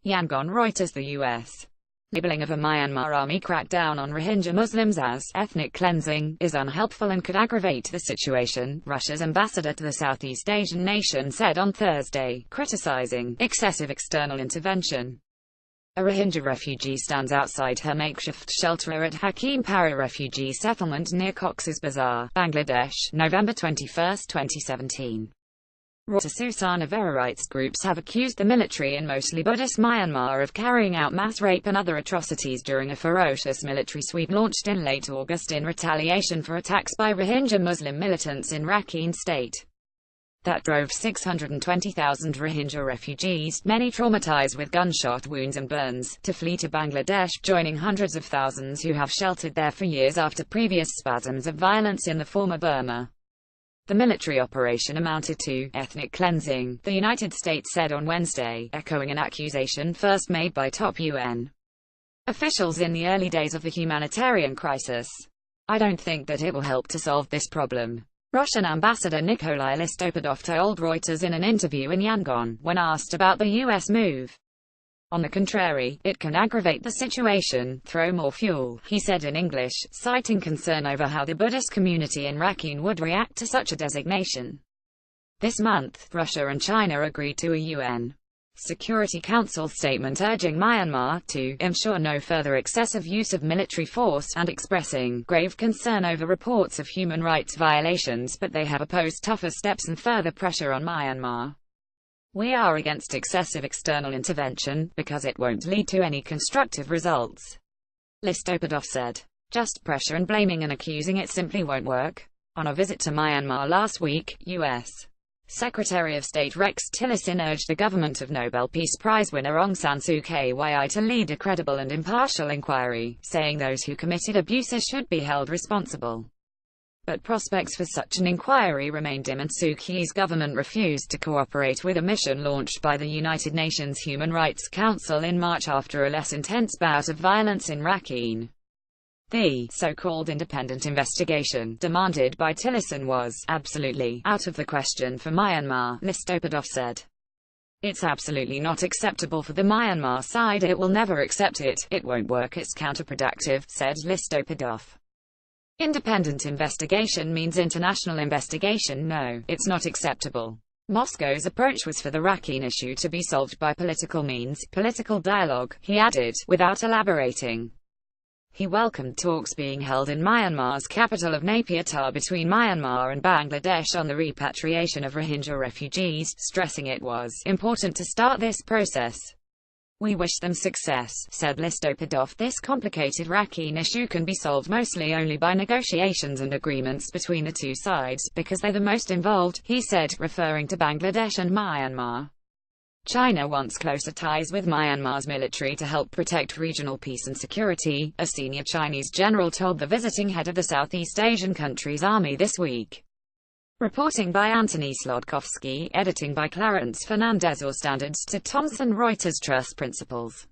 Yangon Reuters. The U.S. labeling of a Myanmar army crackdown on Rohingya Muslims as ethnic cleansing is unhelpful and could aggravate the situation, Russia's ambassador to the Southeast Asian nation said on Thursday, criticizing excessive external intervention. A Rohingya refugee stands outside her makeshift shelter at Hakim Para refugee settlement near Cox's Bazar, Bangladesh, November 21, 2017. Susana Vera rights groups have accused the military in mostly Buddhist Myanmar of carrying out mass rape and other atrocities during a ferocious military sweep launched in late August in retaliation for attacks by Rohingya Muslim militants in Rakhine State. That drove 620,000 Rohingya refugees, many traumatized with gunshot wounds and burns, to flee to Bangladesh, joining hundreds of thousands who have sheltered there for years after previous spasms of violence in the former Burma. The military operation amounted to ethnic cleansing, the United States said on Wednesday, echoing an accusation first made by top UN officials in the early days of the humanitarian crisis. I don't think that it will help to solve this problem, Russian Ambassador Nikolai Listopadov told Reuters in an interview in Yangon, when asked about the U.S. move. On the contrary, it can aggravate the situation, throw more fuel, he said in English, citing concern over how the Buddhist community in Rakhine would react to such a designation. This month, Russia and China agreed to a UN Security Council statement urging Myanmar to ensure no further excessive use of military force, and expressing grave concern over reports of human rights violations, but they have opposed tougher steps and further pressure on Myanmar. We are against excessive external intervention, because it won't lead to any constructive results, Listopadov said. Just pressure and blaming and accusing it simply won't work. On a visit to Myanmar last week, U.S. Secretary of State Rex Tillerson urged the government of Nobel Peace Prize winner Aung San Suu Kyi to lead a credible and impartial inquiry, saying those who committed abuses should be held responsible. But prospects for such an inquiry remain dim, and Suu Kyi's government refused to cooperate with a mission launched by the United Nations Human Rights Council in March after a less intense bout of violence in Rakhine. The so-called independent investigation demanded by Tillerson was absolutely out of the question for Myanmar, Listopadov said. It's absolutely not acceptable for the Myanmar side. It will never accept it. It won't work. It's counterproductive, said Listopadov. Independent investigation means international investigation. No, it's not acceptable. Moscow's approach was for the Rakhine issue to be solved by political means, political dialogue, he added, without elaborating. He welcomed talks being held in Myanmar's capital of Naypyidaw between Myanmar and Bangladesh on the repatriation of Rohingya refugees, stressing it was important to start this process. We wish them success, said Listopadov. This complicated Rakhine issue can be solved mostly only by negotiations and agreements between the two sides, because they're the most involved, he said, referring to Bangladesh and Myanmar. China wants closer ties with Myanmar's military to help protect regional peace and security, a senior Chinese general told the visiting head of the Southeast Asian country's army this week. Reporting by Anthony Slodkovsky, editing by Clarence Fernandez. Or Standards to Thomson Reuters. Trust Principles.